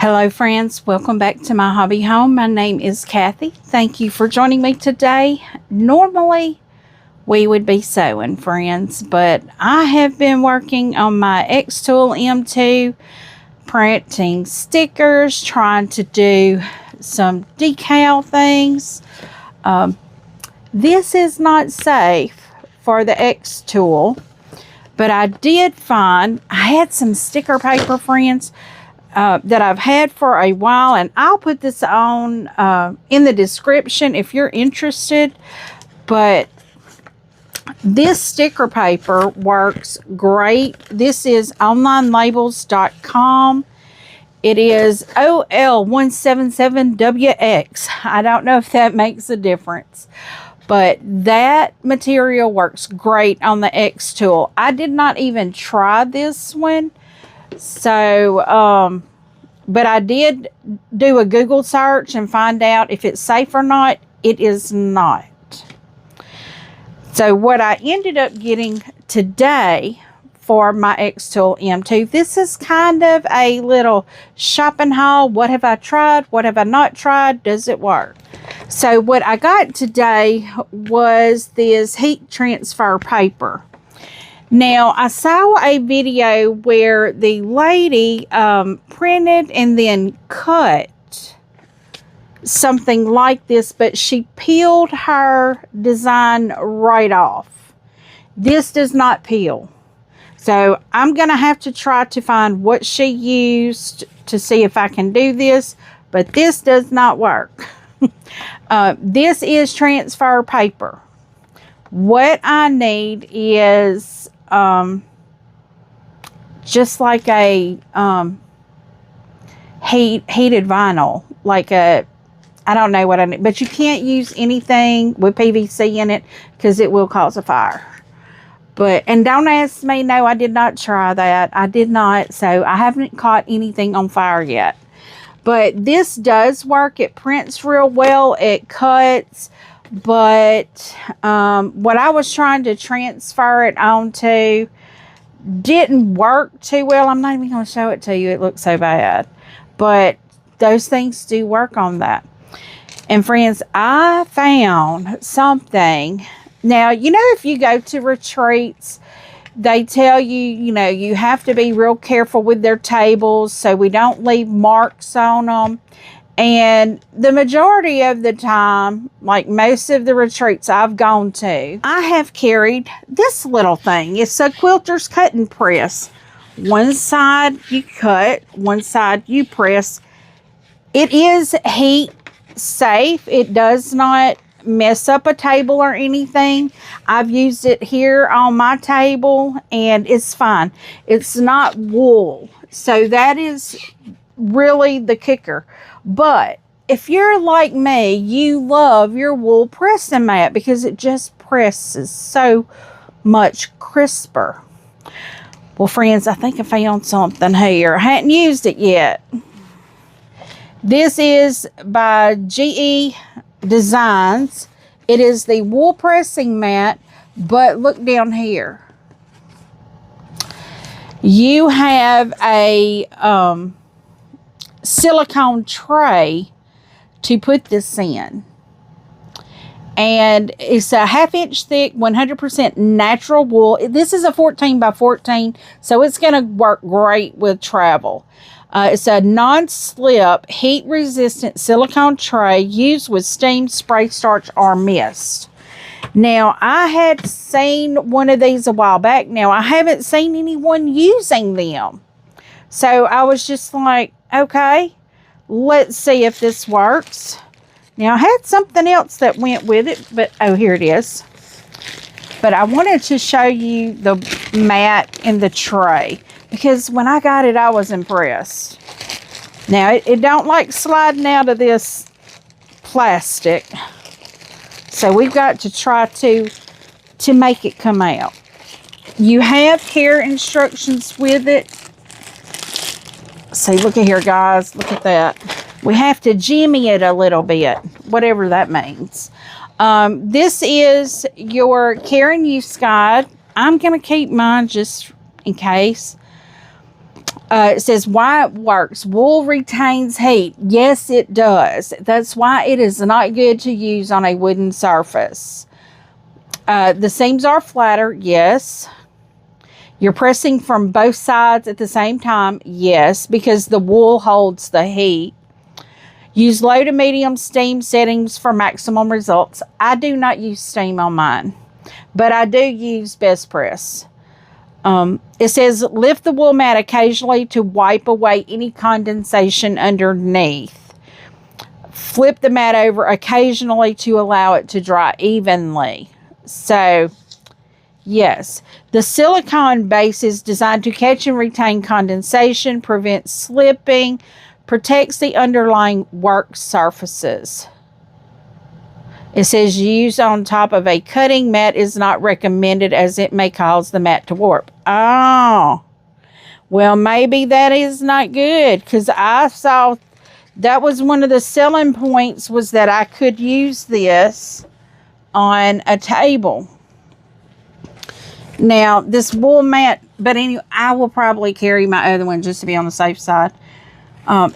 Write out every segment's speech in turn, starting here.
Hello friends, welcome back to my hobby home. My name is Cathy. Thank you for joining me today. Normally we would be sewing, friends, but I have been working on my X-Tool M2, printing stickers, trying to do some decal things. This is not safe for the X-Tool, but I did find I had some sticker paper, friends, that I've had for a while, and I'll put this on in the description if you're interested. But this sticker paper works great. This is onlinelabels.com. It is OL177WX. I don't know if that makes a difference, but that material works great on the X-Tool. I did not even try this one. So, but I did do a Google search and find out if it's safe or not. It is not. So what I ended up getting today for my X-Tool M2, this is kind of a little shopping haul. What have I tried? What have I not tried? Does it work? So what I got today was this heat transfer paper. Now, I saw a video where the lady printed and then cut something like this, but she peeled her design right off. This does not peel. So, I'm going to have to try to find what she used to see if I can do this, but this does not work. This is transfer paper. What I need is just like a heated vinyl, like a, I don't know what I need, but you can't use anything with PVC in it because it will cause a fire. But, and don't ask me, no, I did not try that. I did not, so I haven't caught anything on fire yet. But this does work. It prints real well. It cuts. But what I was trying to transfer it onto didn't work too well. I'm not even going to show it to you. It looks so bad. But those things do work on that. And friends, I found something. Now, you know, if you go to retreats, they tell you, you know, you have to be real careful with their tables so we don't leave marks on them. And the majority of the time, like most of the retreats I've gone to, I have carried this little thing. It's a quilter's cutting press. One side you cut, one side you press. It is heat safe. It does not mess up a table or anything. I've used it here on my table and it's fine. It's not wool. So that is really the kicker. But if you're like me, you love your wool pressing mat because it just presses so much crisper. Well, friends, I think I found something here. I hadn't used it yet. This is by GE Designs. It is the wool pressing mat, but look down here. You have a silicone tray to put this in, and it's a 1/2 inch thick 100% natural wool. This is a 14 by 14, so it's going to work great with travel. It's a non-slip heat resistant silicone tray used with steam, spray starch, or mist. Now, I had seen one of these a while back. Now, I haven't seen anyone using them, so I was just like, okay, let's see if this works. Now, I had something else that went with it, but, oh, here it is. But I wanted to show you the mat and the tray, because when I got it, I was impressed. Now, it don't like sliding out of this plastic, so we've got to try to make it come out. You have care instructions with it. See, look at here, guys. Look at that. We have to jimmy it a little bit, whatever that means. This is your care and use guide. I'm going to keep mine just in case. It says why it works. Wool retains heat. Yes, it does. That's why it is not good to use on a wooden surface. The seams are flatter. Yes. You're pressing from both sides at the same time. Yes, because the wool holds the heat. Use low to medium steam settings for maximum results. I do not use steam on mine, but I do use best press. It says lift the wool mat occasionally to wipe away any condensation underneath. Flip the mat over occasionally to allow it to dry evenly. So, yes, the silicone base is designed to catch and retain condensation, prevent slipping, protects the underlying work surfaces. It says use on top of a cutting mat is not recommended as it may cause the mat to warp. Oh, well, maybe that is not good, because I saw that was one of the selling points, was that I could use this on a table. Now, this wool mat, but anyway, I will probably carry my other one just to be on the safe side.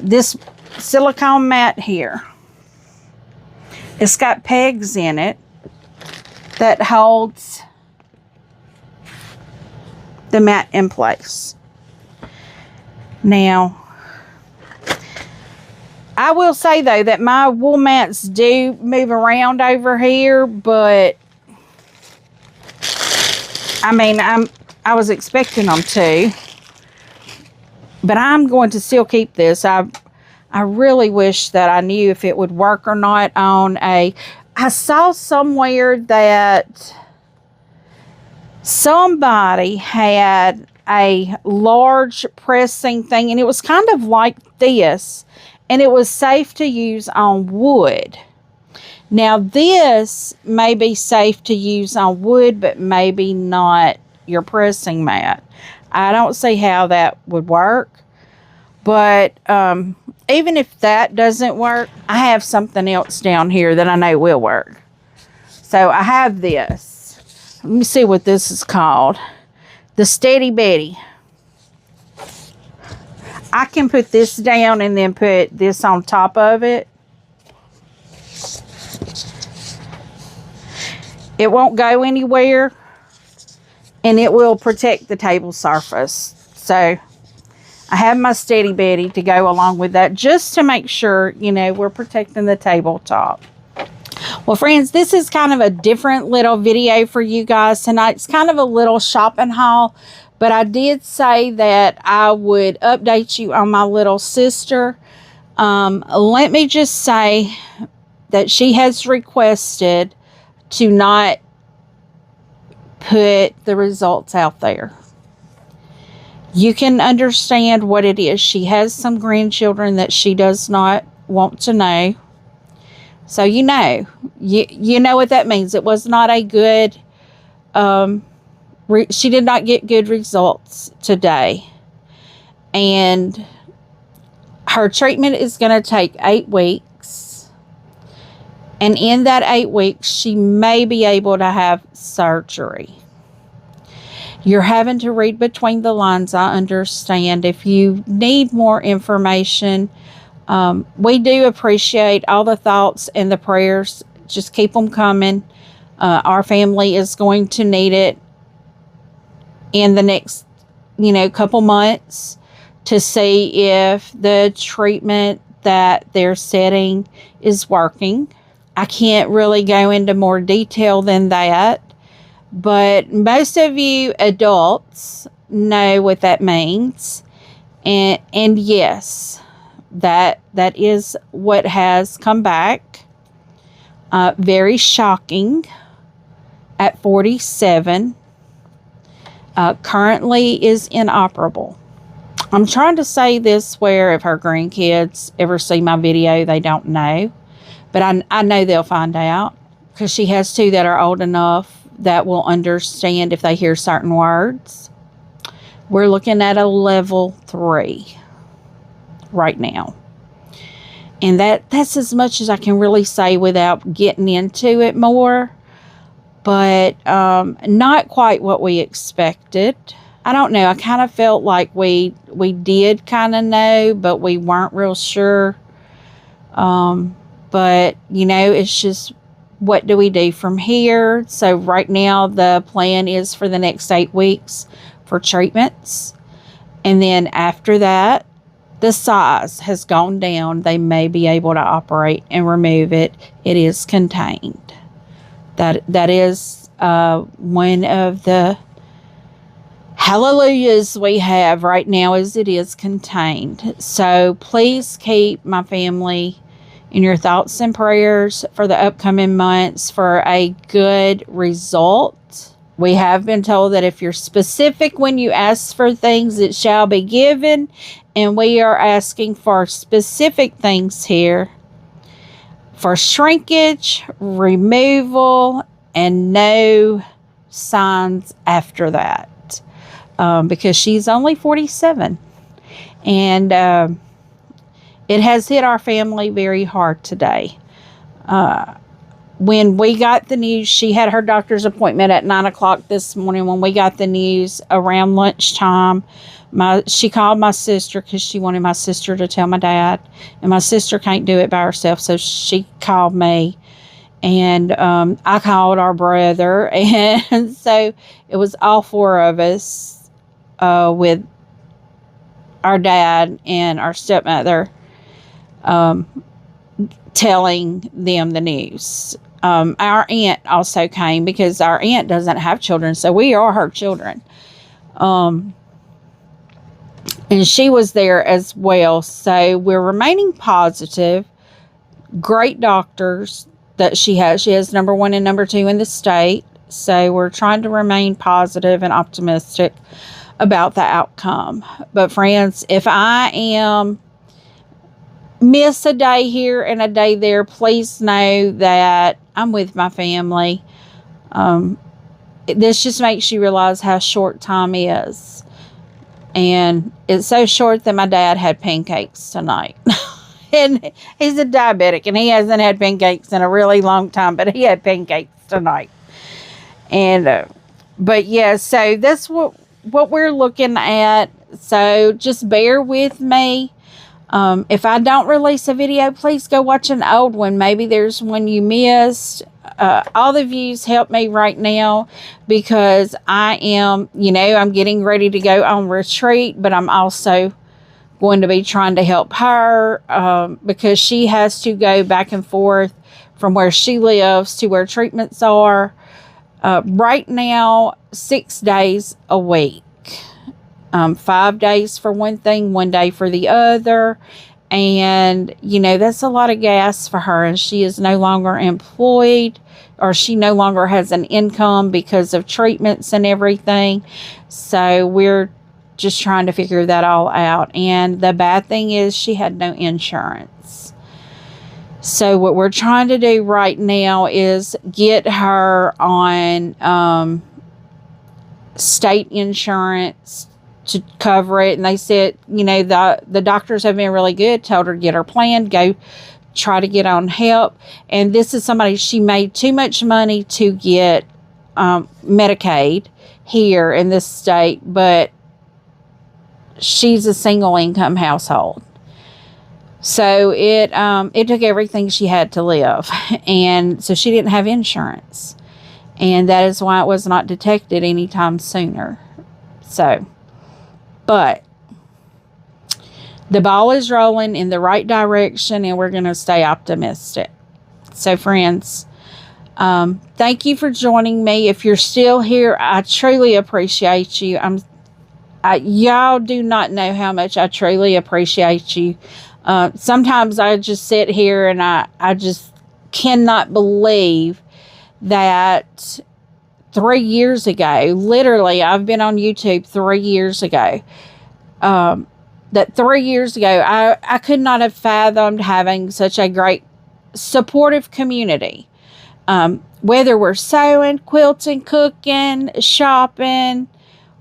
This silicone mat here, it's got pegs in it that holds the mat in place. Now, I will say though that my wool mats do move around over here, but I mean, I was expecting them to, but I'm going to still keep this. I really wish that I knew if it would work or not on a... I saw somewhere that somebody had a large pressing thing, and it was kind of like this, and it was safe to use on wood. Now, this may be safe to use on wood, but maybe not your pressing mat. I don't see how that would work. But even if that doesn't work, I have something else down here that I know will work. So I have this. Let me see what this is called. The Steady Betty. I can put this down and then put this on top of it. It won't go anywhere, and it will protect the table surface. So I have my Steady Betty to go along with that, just to make sure, you know, we're protecting the tabletop. Well, friends, this is kind of a different little video for you guys tonight. It's kind of a little shopping haul, but I did say that I would update you on my little sister. Let me just say that she has requested to not put the results out there. You can understand what it is. She has some grandchildren that she does not want to know. So you know what that means. It was not a good, she did not get good results today. And her treatment is going to take 8 weeks. And in that 8 weeks, she may be able to have surgery. You're having to read between the lines, I understand. If you need more information, we do appreciate all the thoughts and the prayers. Just keep them coming. Our family is going to need it in the next, couple months to see if the treatment that they're setting is working. I can't really go into more detail than that. But most of you adults know what that means. And yes, that is what has come back. Very shocking at 47. Currently is inoperable. I'm trying to say this where if her grandkids ever see my video, they don't know. But I know they'll find out, because she has 2 that are old enough that will understand if they hear certain words. We're looking at a level 3 right now. And that's as much as I can really say without getting into it more. But not quite what we expected. I don't know. I kind of felt like we did kind of know, but we weren't real sure. But, you know, it's just, what do we do from here? So right now the plan is for the next 8 weeks for treatments. And then after that, the size has gone down. They may be able to operate and remove it. It is contained. That is one of the hallelujahs we have right now, is it is contained. So please keep my family in your thoughts and prayers for the upcoming months for a good result. We have been told that if you're specific when you ask for things, it shall be given. And we are asking for specific things here for shrinkage, removal, and no signs after that. Because she's only 47. And it has hit our family very hard today. When we got the news, she had her doctor's appointment at 9 o'clock this morning. When we got the news around lunchtime, she called my sister because she wanted my sister to tell my dad. And my sister can't do it by herself, so she called me. And I called our brother. And so it was all 4 of us with our dad and our stepmother telling them the news. Our aunt also came because our aunt doesn't have children, so we are her children. And she was there as well. So we're remaining positive. Great doctors that she has. She has number 1 and number 2 in the state. So we're trying to remain positive and optimistic about the outcome. But friends, if I am miss a day here and a day there, please know that I'm with my family. This just makes you realize how short time is. And it's so short that my dad had pancakes tonight. And he's a diabetic and he hasn't had pancakes in a really long time, but he had pancakes tonight. And but yeah, so that's what we're looking at. So just bear with me. If I don't release a video, please go watch an old one. Maybe there's one you missed. All the views help me right now because I am, I'm getting ready to go on retreat, but I'm also going to be trying to help her because she has to go back and forth from where she lives to where treatments are. Right now, 6 days a week. 5 days for one thing, 1 day for the other. And, that's a lot of gas for her. And she is no longer employed, or she no longer has an income because of treatments and everything. So we're just trying to figure that all out. And the bad thing is she had no insurance. So what we're trying to do right now is get her on state insurance to cover it. And they said, the doctors have been really good, told her to get her plan, go try to get on help. And this is somebody, she made too much money to get Medicaid here in this state, but she's a single income household. So it took everything she had to live. And so she didn't have insurance. And that is why it was not detected anytime sooner. So, but the ball is rolling in the right direction and we're going to stay optimistic. So friends, thank you for joining me. If you're still here, I truly appreciate you. Y'all do not know how much I truly appreciate you. Sometimes I just sit here and I just cannot believe that 3 years ago, literally, I've been on YouTube 3 years ago. That 3 years ago, I could not have fathomed having such a great supportive community. Whether we're sewing, quilting, cooking, shopping,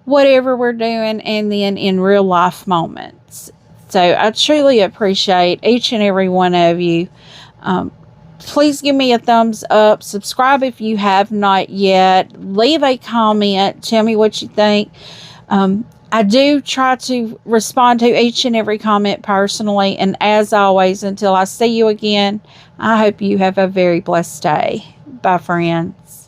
whatever we're doing, and then in real life moments. So I truly appreciate each and every one of you. Please give me a thumbs up. Subscribe if you have not yet. Leave a comment. Tell me what you think. I do try to respond to each and every comment personally. And as always, until I see you again, I hope you have a very blessed day. Bye, friends.